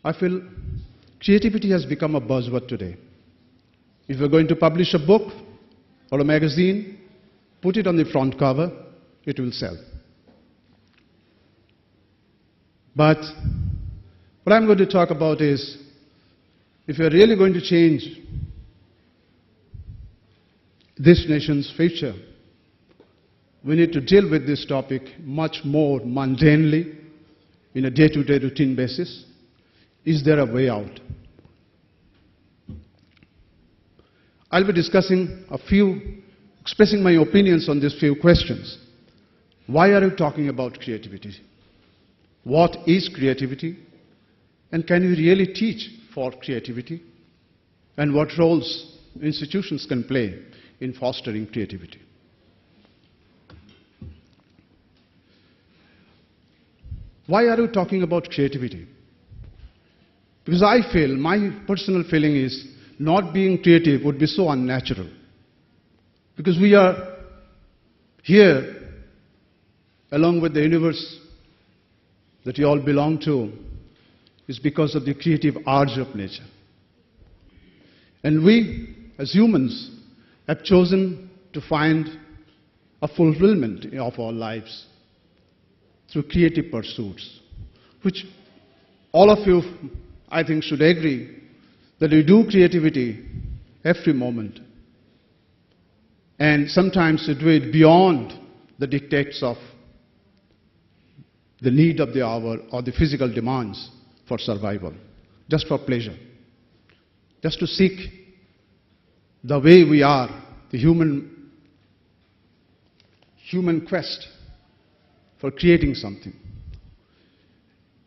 I feel creativity has become a buzzword today. If you're going to publish a book or a magazine, put it on the front cover, it will sell. But what I'm going to talk about is, if you're really going to change this nation's future, we need to deal with this topic much more mundanely, in a day-to-day routine basis. Is there a way out? I'll be discussing expressing my opinions on these few questions. Why are you talking about creativity? What is creativity? And can you really teach for creativity? And what roles institutions can play in fostering creativity? Why are you talking about creativity? Because I feel, my personal feeling is, not being creative would be so unnatural. Because we are here, along with the universe that you all belong to, is because of the creative urge of nature. And we, as humans, have chosen to find a fulfillment of our lives through creative pursuits, which all of you, I think, should agree that we do creativity every moment. And sometimes we do it beyond the dictates of the need of the hour or the physical demands for survival, just for pleasure, just to seek the way we are, the human quest for creating something.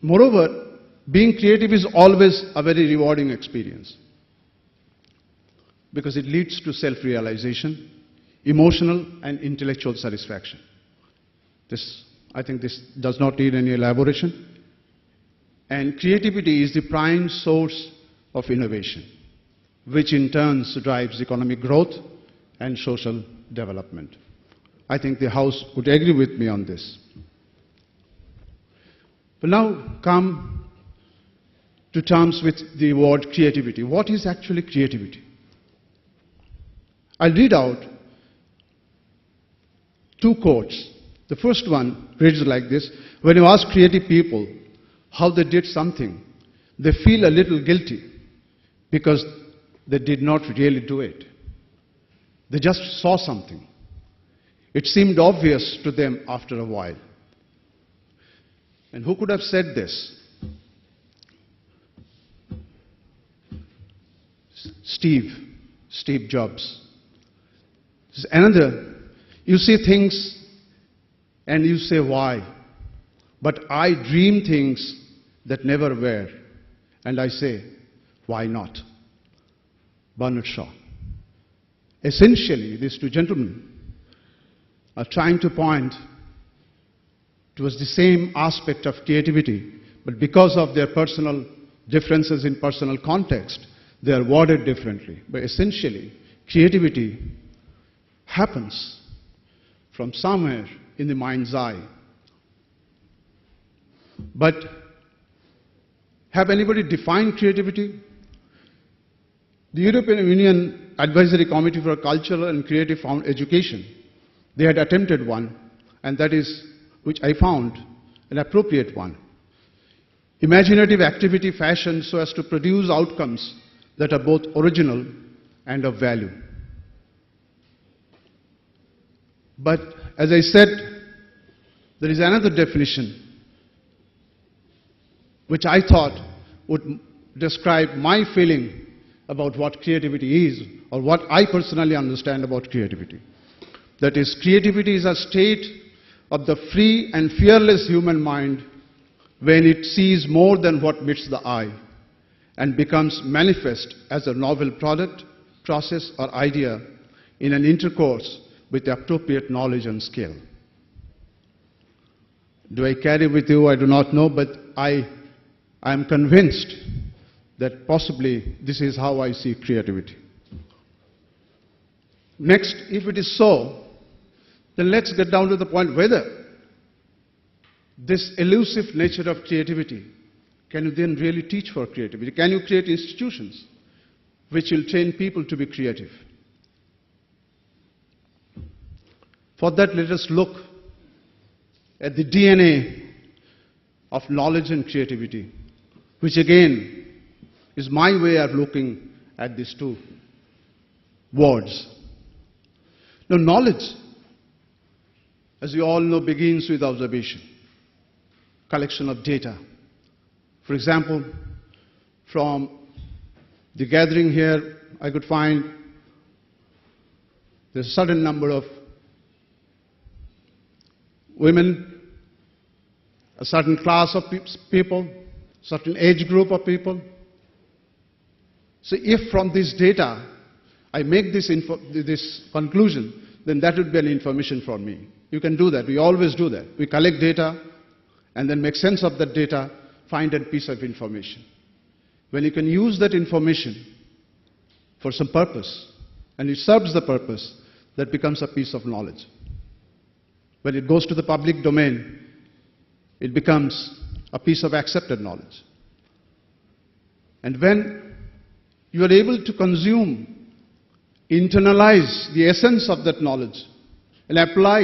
Moreover, being creative is always a very rewarding experience because it leads to self-realization, emotional and intellectual satisfaction. I think this does not need any elaboration. And creativity is the prime source of innovation, which in turn drives economic growth and social development. I think the House would agree with me on this. But now come to terms with the word creativity. What is actually creativity? I'll read out two quotes. The first one reads like this: when you ask creative people how they did something, they feel a little guilty because they did not really do it. They just saw something. It seemed obvious to them after a while. And who could have said this? Steve Jobs. Another, you see things and you say why, but I dream things that never were, and I say, why not? Bernard Shaw. Essentially, these two gentlemen are trying to point towards the same aspect of creativity, but because of their personal differences in personal context, they are worded differently. But essentially, creativity happens from somewhere in the mind's eye. But have anybody defined creativity? The European Union Advisory Committee for Cultural and Creative Education, they had attempted one, and that is, which I found an appropriate one. Imaginative activity fashioned so as to produce outcomes that are both original and of value. But as I said, there is another definition which I thought would describe my feeling about what creativity is, or what I personally understand about creativity. That is, creativity is a state of the free and fearless human mind when it sees more than what meets the eye and becomes manifest as a novel product, process, or idea in an intercourse with the appropriate knowledge and skill. Do I carry with you? I do not know, but I am convinced that possibly this is how I see creativity. Next, if it is so, then let's get down to the point whether this elusive nature of creativity can you then really teach for creativity? Can you create institutions which will train people to be creative? For that, let us look at the DNA of knowledge and creativity, which again is my way of looking at these two words. Now, knowledge, as you all know, begins with observation, collection of data. For example, from the gathering here, I could find there's a certain number of women, a certain class of people, certain age group of people. So if from this data I make this conclusion, then that would be an information for me. You can do that. We always do that. We collect data and then make sense of that data, find a piece of information. When you can use that information for some purpose, and it serves the purpose, that becomes a piece of knowledge. When it goes to the public domain, it becomes a piece of accepted knowledge. And when you are able to consume, internalize the essence of that knowledge and apply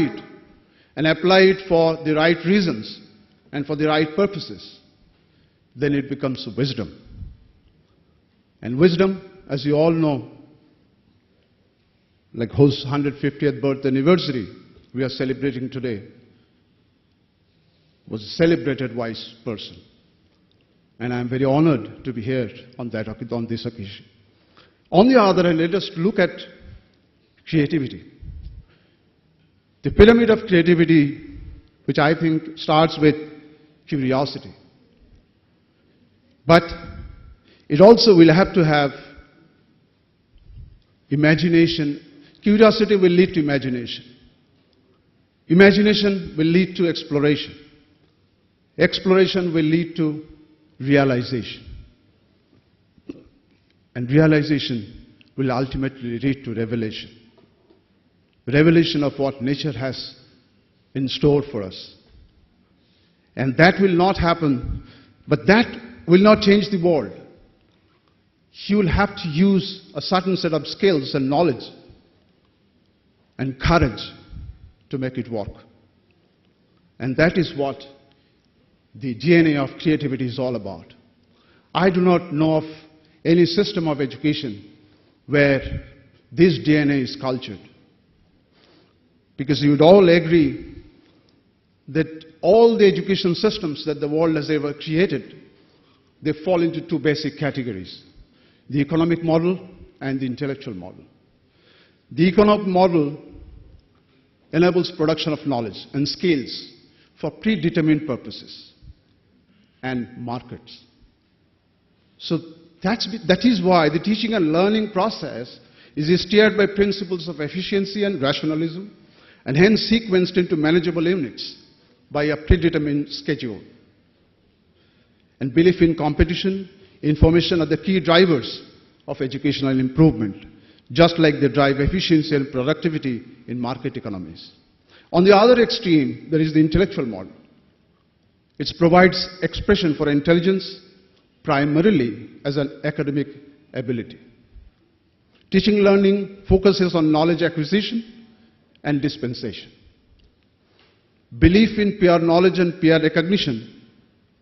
it for the right reasons and for the right purposes, then it becomes wisdom. And wisdom, as you all know, like whose 150th birth anniversary we are celebrating today, was a celebrated wise person. And I am very honored to be here on this occasion. On the other hand, let us look at creativity. The pyramid of creativity, which I think starts with curiosity. But it also will have to have imagination. Curiosity will lead to imagination. Imagination will lead to exploration. Exploration will lead to realization. And realization will ultimately lead to revelation. Revelation of what nature has in store for us. And that will not happen, but that will not change the world. You will have to use a certain set of skills and knowledge and courage to make it work. And that is what the DNA of creativity is all about. I do not know of any system of education where this DNA is cultured. Because you would all agree that all the education systems that the world has ever created, they fall into two basic categories: the economic model and the intellectual model. The economic model enables production of knowledge and skills for predetermined purposes and markets. So that is why the teaching and learning process is steered by principles of efficiency and rationalism, and hence sequenced into manageable units by a predetermined schedule. And belief in competition, information are the key drivers of educational improvement, just like they drive efficiency and productivity in market economies. On the other extreme, there is the intellectual model. It provides expression for intelligence primarily as an academic ability. Teaching learning focuses on knowledge acquisition and dispensation. Belief in peer knowledge and peer recognition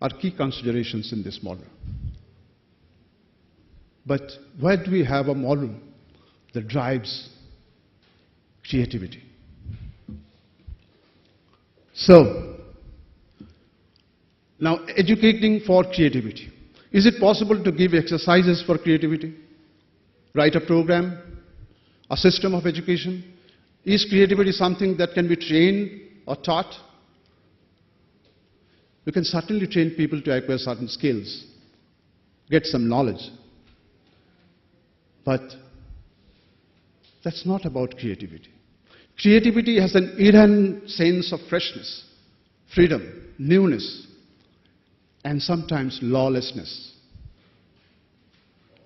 are key considerations in this model. But where do we have a model that drives creativity? So, now educating for creativity. Is it possible to give exercises for creativity? Write a program? A system of education? Is creativity something that can be trained or taught? You can certainly train people to acquire certain skills, get some knowledge. But that's not about creativity. Creativity has an inherent sense of freshness, freedom, newness, and sometimes lawlessness.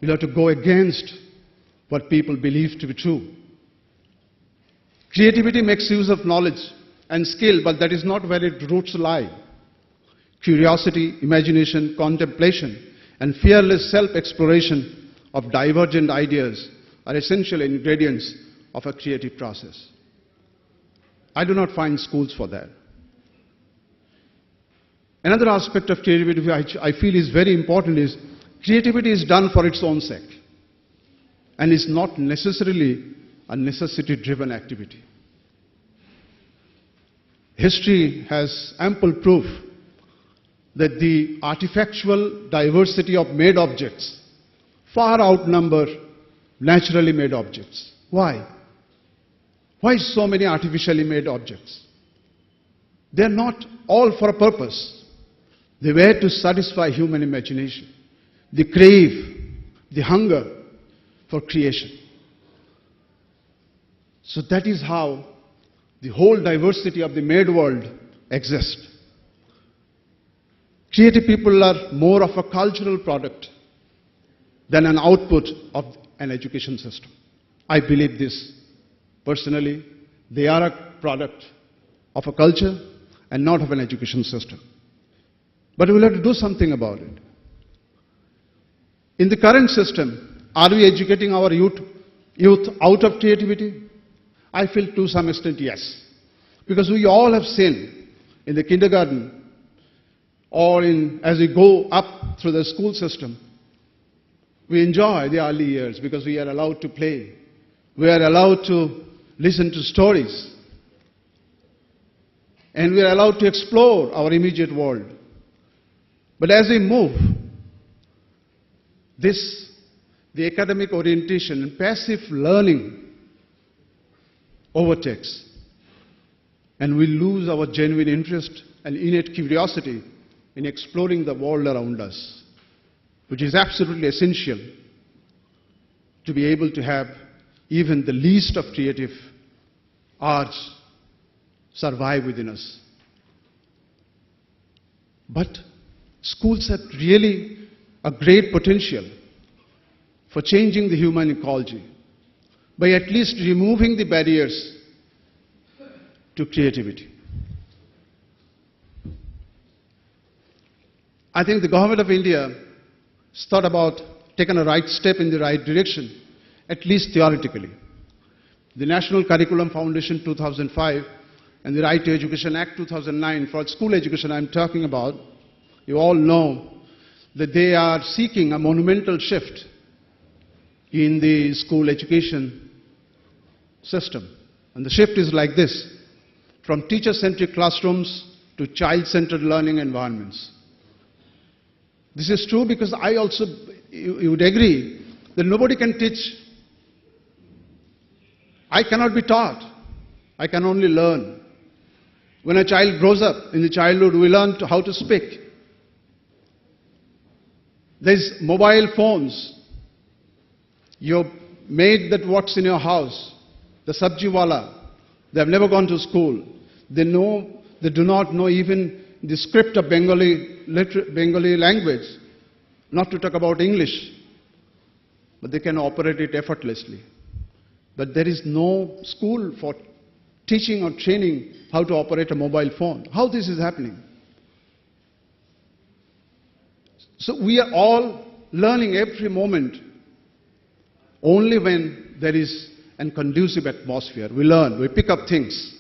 You'll have to go against what people believe to be true. Creativity makes use of knowledge and skill, but that is not where its roots lie. curiosity, imagination, contemplation, and fearless self-exploration of divergent ideas are essential ingredients of a creative process. I do not find schools for that. Another aspect of creativity which I feel is very important is creativity is done for its own sake and is not necessarily a necessity-driven activity. History has ample proof that the artifactual diversity of made objects far outnumber naturally made objects. Why? Why so many artificially made objects? They are not all for a purpose. They were to satisfy human imagination, the crave, the hunger for creation. So that is how the whole diversity of the made world exists. Creative people are more of a cultural product than an output of an education system. I believe this personally. They are a product of a culture and not of an education system. But we'll have to do something about it. In the current system, are we educating our youth out of creativity? I feel to some extent yes. Because we all have seen in the kindergarten or as we go up through the school system, we enjoy the early years because we are allowed to play. We are allowed to listen to stories. And we are allowed to explore our immediate world. But as we move, the academic orientation and passive learning overtakes. And we lose our genuine interest and innate curiosity in exploring the world around us, which is absolutely essential to be able to have even the least of creative arts survive within us. But schools have really a great potential for changing the human ecology by at least removing the barriers to creativity. I think the government of India has thought about taking a right step in the right direction, at least theoretically. The National Curriculum Foundation 2005 and the Right to Education Act 2009, for school education I'm talking about, you all know that they are seeking a monumental shift in the school education system. And the shift is like this: from teacher-centric classrooms to child-centered learning environments. This is true because you would agree that nobody can teach. I cannot be taught. I can only learn. When a child grows up, in the childhood, we learn how to speak. There's mobile phones. Your maid that works in your house, the sabji wala, they have never gone to school. They do not know even the script of Bengali language, not to talk about English. But they can operate it effortlessly. But there is no school for teaching or training how to operate a mobile phone. How this is happening? So we are all learning every moment. Only when there is a conducive atmosphere, we learn, we pick up things.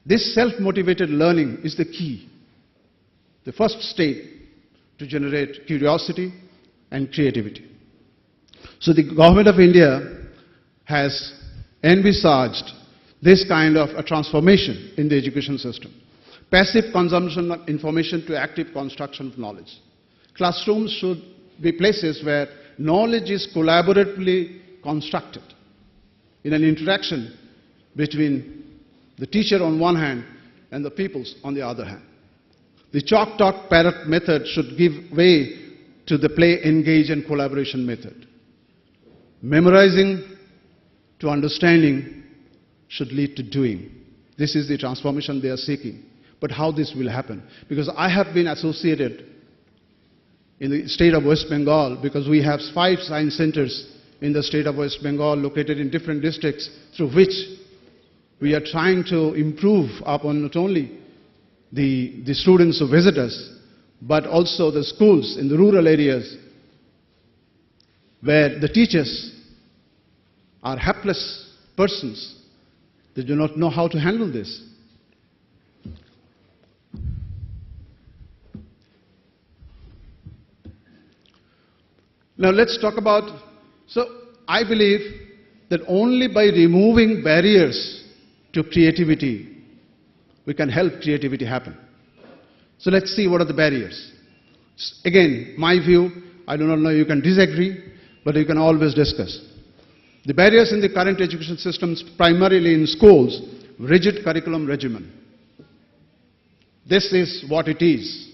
This self-motivated learning is the key, the first stage to generate curiosity and creativity. So the government of India has envisaged this kind of a transformation in the education system. Passive consumption of information to active construction of knowledge. Classrooms should be places where knowledge is collaboratively constructed in an interaction between the teacher on one hand and the pupils on the other hand. The chalk talk parrot method should give way to the play, engage and collaboration method. Memorizing to understanding should lead to doing. This is the transformation they are seeking. But how this will happen? Because I have been associated in the state of West Bengal, because we have 5 science centers in the state of West Bengal located in different districts, through which we are trying to improve upon not only the students who visit us, but also the schools in the rural areas where the teachers are helpless persons. They do not know how to handle this. Now let's talk about, so I believe that only by removing barriers to creativity, we can help creativity happen. So let's see what are the barriers. Again, my view, I do not know, you can disagree, but you can always discuss. The barriers in the current education systems, primarily in schools, rigid curriculum regimen. This is what it is.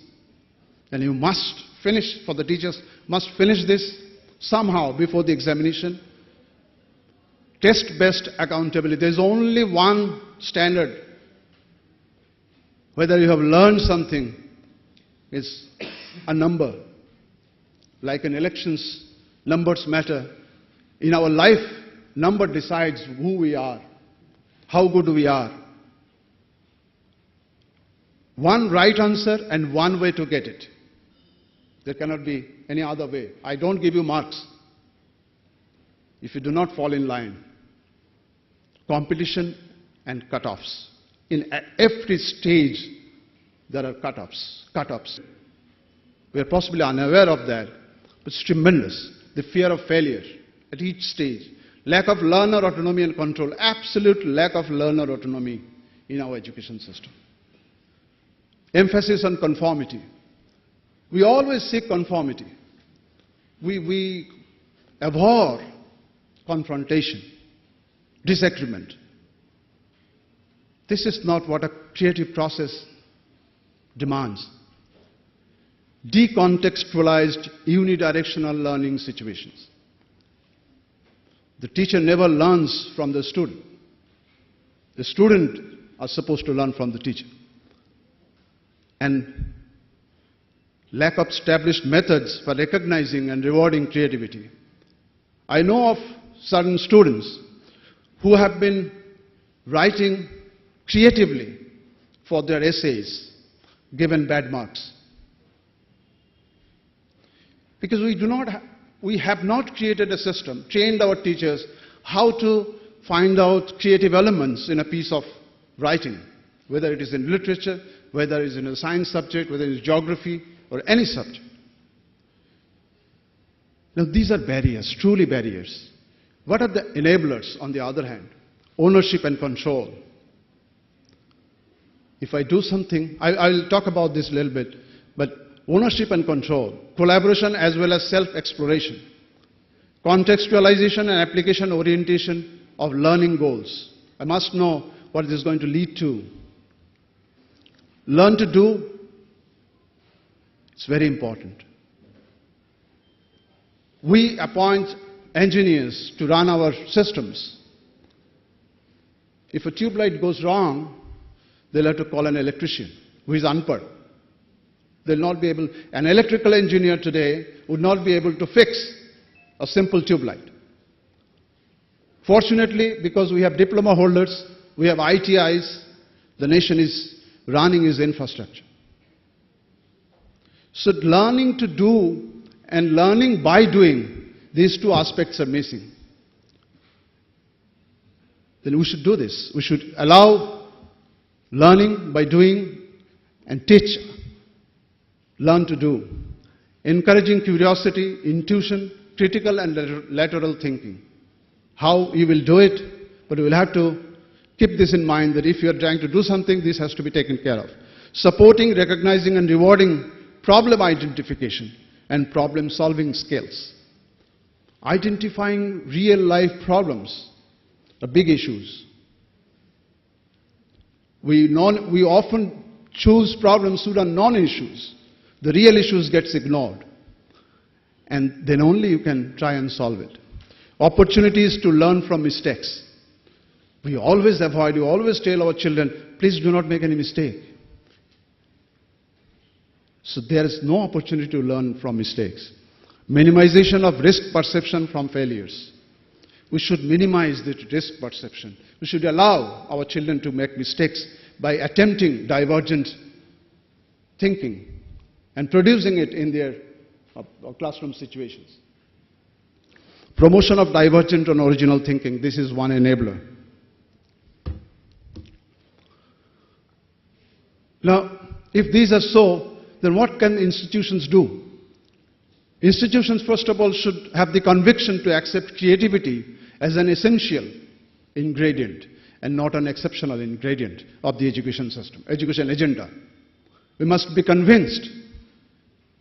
And you must finish, for the teachers, must finish this somehow before the examination. Test-based accountability. There is only one standard. Whether you have learned something is a number. Like in elections, numbers matter. In our life, number decides who we are, how good we are. One right answer and one way to get it. There cannot be any other way. I don't give you marks if you do not fall in line. Competition and cut-offs. In every stage, there are cut-offs. We are possibly unaware of that, but it's tremendous. The fear of failure at each stage. Lack of learner autonomy and control. Absolute lack of learner autonomy in our education system. Emphasis on conformity. We always seek conformity. We abhor confrontation, disagreement. This is not what a creative process demands. Decontextualized, unidirectional learning situations. The teacher never learns from the student. The student are supposed to learn from the teacher. And lack of established methods for recognizing and rewarding creativity. I know of certain students who have been writing creatively for their essays, given bad marks. Because we have not created a system, trained our teachers how to find out creative elements in a piece of writing, whether it is in literature, whether it is in a science subject, whether it is geography, or any subject. Now these are barriers, truly barriers. What are the enablers on the other hand? Ownership and control. If I do something, I'll talk about this a little bit, but ownership and control, collaboration as well as self-exploration, contextualization and application orientation of learning goals. I must know what this is going to lead to. Learn to do. It's very important. We appoint engineers to run our systems. If a tube light goes wrong, they'll have to call an electrician who is unpad. They'll not be able, an electrical engineer today would not be able to fix a simple tube light. Fortunately, because we have diploma holders, we have ITIs, the nation is running its infrastructure. So learning to do and learning by doing, these two aspects are missing. Then we should do this. We should allow learning by doing and teach, learn to do. Encouraging curiosity, intuition, critical and lateral thinking. How you will do it, but you will have to keep this in mind that if you are trying to do something, this has to be taken care of. Supporting, recognizing and rewarding problem identification and problem solving skills. Identifying real life problems are big issues. We often choose problems that are non-issues. The real issues gets ignored. And then only you can try and solve it. Opportunities to learn from mistakes. We always avoid, we always tell our children, please do not make any mistake. So there is no opportunity to learn from mistakes. Minimization of risk perception from failures. We should minimize the risk perception. We should allow our children to make mistakes by attempting divergent thinking and producing it in their classroom situations. Promotion of divergent and original thinking, this is one enabler. Now, if these are so, then what can institutions do? Institutions, first of all, should have the conviction to accept creativity as an essential ingredient and not an exceptional ingredient of the education system, education agenda. We must be convinced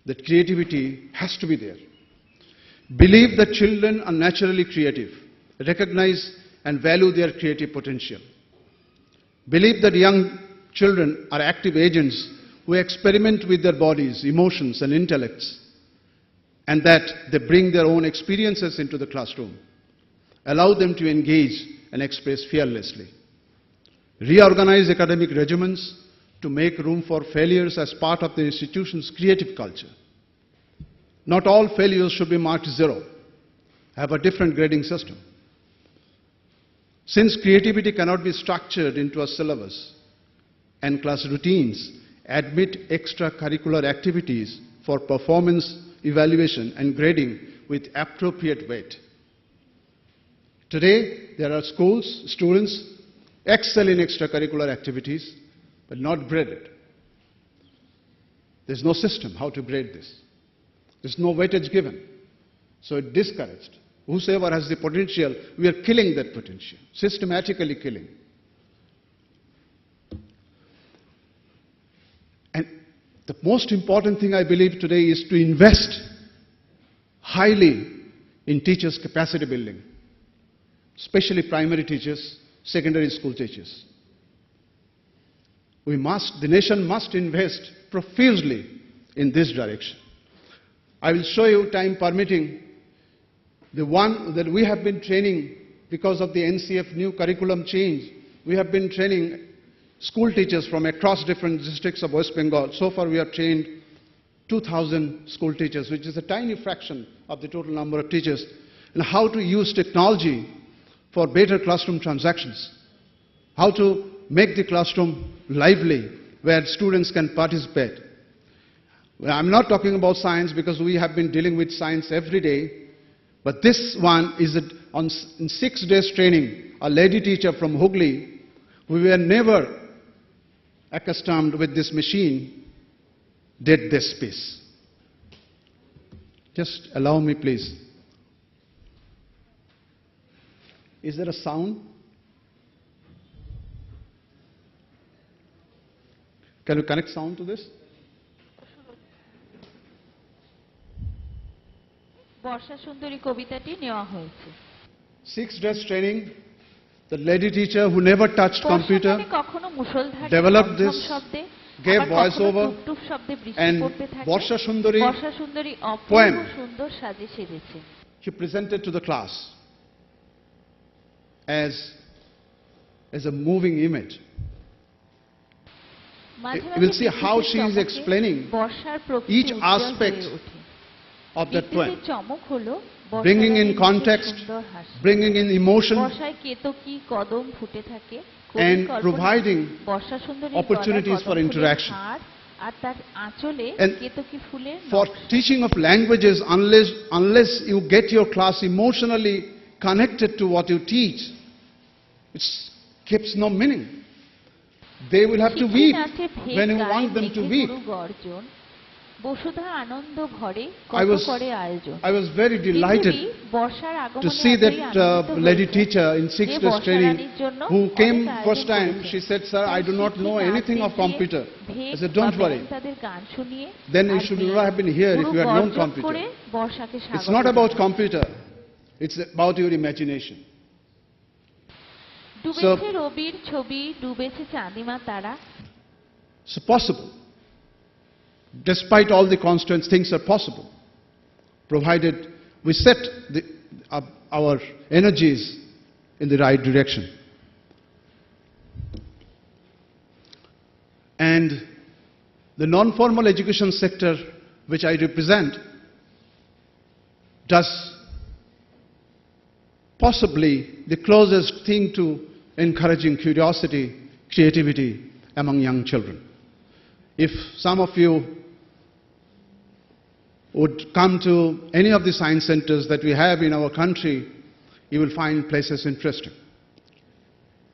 that creativity has to be there. Believe that children are naturally creative. Recognize and value their creative potential. Believe that young children are active agents who experiment with their bodies, emotions, and intellects, and that they bring their own experiences into the classroom. Allow them to engage and express fearlessly. Reorganize academic regimens to make room for failures as part of the institution's creative culture. Not all failures should be marked 0. Have a different grading system. Since creativity cannot be structured into a syllabus and class routines, admit extracurricular activities for performance evaluation and grading with appropriate weight. Today, there are schools, students excel in extracurricular activities, but not graded. There's no system how to grade this. There's no weightage given. So it's discouraged. Whosoever has the potential, we are killing that potential, systematically killing. And the most important thing I believe today is to invest highly in teachers' capacity building, especially primary teachers, secondary school teachers. The nation must invest profusely in this direction. I will show you, time permitting, the one that we have been training because of the NCF new curriculum change. We have been training school teachers from across different districts of West Bengal. So far we have trained 2,000 school teachers, which is a tiny fraction of the total number of teachers, and how to use technology for better classroom transactions, how to make the classroom lively where students can participate. I'm not talking about science because we have been dealing with science every day, but this one is in 6 days training. A lady teacher from Hooghly, we were never accustomed with this machine, did this piece. Just allow me, please. Is there a sound? Can you connect sound to this? বর্ষা সুন্দরী কবিতাটি নেওয়া হয়েছে 6 days training. The lady teacher who never touched computer developed this, gave voiceover, and Borsha Sundari poem she presented to the class as a moving image. You will see how she is explaining each aspect of that poem, bringing in context, bringing in emotion, and providing opportunities for interaction. And for teaching of languages, unless you get your class emotionally connected to what you teach, it keeps no meaning. They will have to weep when you want them to weep. I was very delighted to see that lady teacher in 6 days training who came first time. She said, "Sir, I do not know anything of computer." I said, "Don't worry. Then you should not have been here if you had known computer." It's not about computer. It's about your imagination. So possible. Despite all the constraints, things are possible, provided we set our energies in the right direction. And the non-formal education sector, which I represent, does possibly the closest thing to encouraging curiosity, creativity among young children. If some of you would come to any of the science centers that we have in our country, you will find places interesting.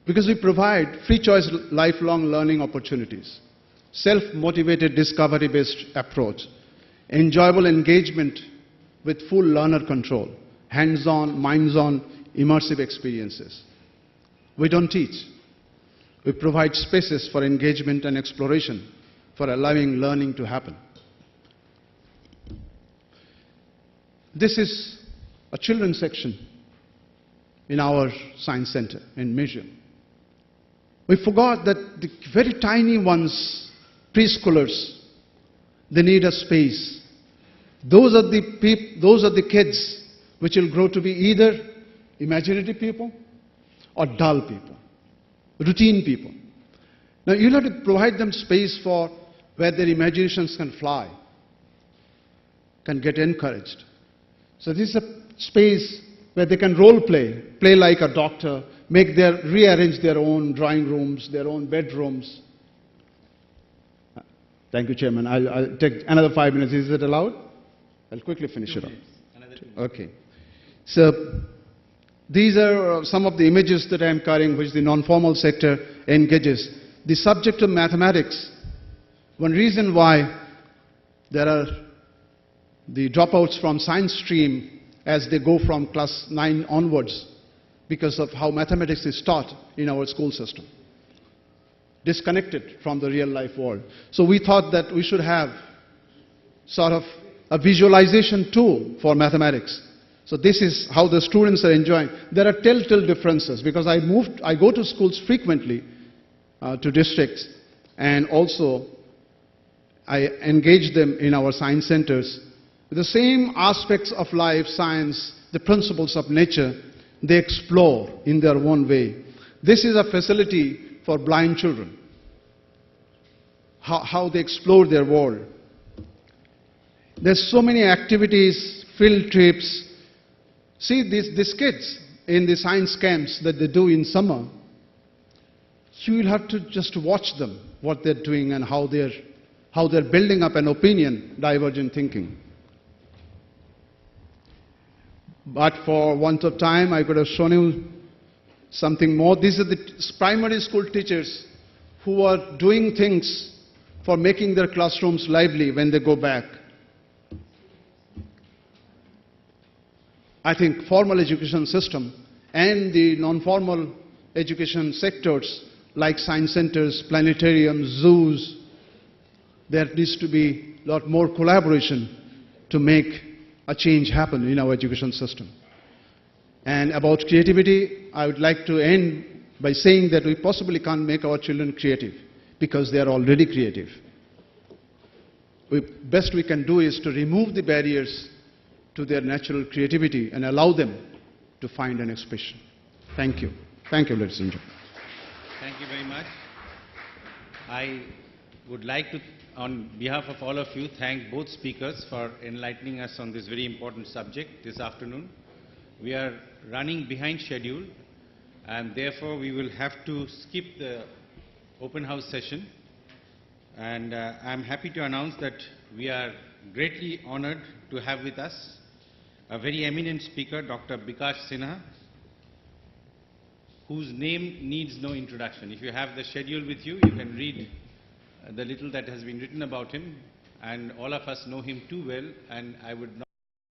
Because we provide free choice lifelong learning opportunities, self-motivated discovery-based approach, enjoyable engagement with full learner control, hands-on, minds-on, immersive experiences. We don't teach. We provide spaces for engagement and exploration, for allowing learning to happen. This is a children's section in our science center in museum. We forgot that the very tiny ones, preschoolers, they need a space. Those are the kids which will grow to be either imaginative people or dull people, routine people. Now you'll have to provide them space for where their imaginations can fly, can get encouraged. So this is a space where they can role play, play like a doctor, rearrange their own drawing rooms, their own bedrooms. Thank you, Chairman. I'll take another 5 minutes. Is it allowed? I'll quickly finish it up. Okay. So these are some of the images that I am carrying, which the non-formal sector engages. The subject of mathematics, one reason why there are the dropouts from science stream as they go from class 9 onwards, because of how mathematics is taught in our school system, disconnected from the real life world. So we thought that we should have sort of a visualization tool for mathematics. So this is how the students are enjoying. There are telltale differences, because I go to schools frequently, to districts, and also I engage them in our science centers. The same aspects of life, science, the principles of nature, they explore in their own way. This is a facility for blind children, how they explore their world. There's so many activities, field trips. See these kids in the science camps that they do in summer. You will have to just watch them, what they're doing and how they're building up an opinion, divergent thinking. But for want of time, I could have shown you something more. These are the primary school teachers who are doing things for making their classrooms lively when they go back. I think formal education system and the non-formal education sectors like science centers, planetariums, zoos, there needs to be a lot more collaboration to make a change happen in our education system. And about creativity, I would like to end by saying that we possibly can't make our children creative because they are already creative. Best we can do is to remove the barriers to their natural creativity and allow them to find an expression. Thank you. Thank you, ladies and gentlemen. Thank you very much. I would like to, on behalf of all of you, thank both speakers for enlightening us on this very important subject this afternoon. We are running behind schedule, and therefore we will have to skip the open house session. And I'm happy to announce that we are greatly honored to have with us a very eminent speaker, Dr. Prakash Sinha, whose name needs no introduction. If you have the schedule with you, you can read the little that has been written about him, and all of us know him too well, and I would not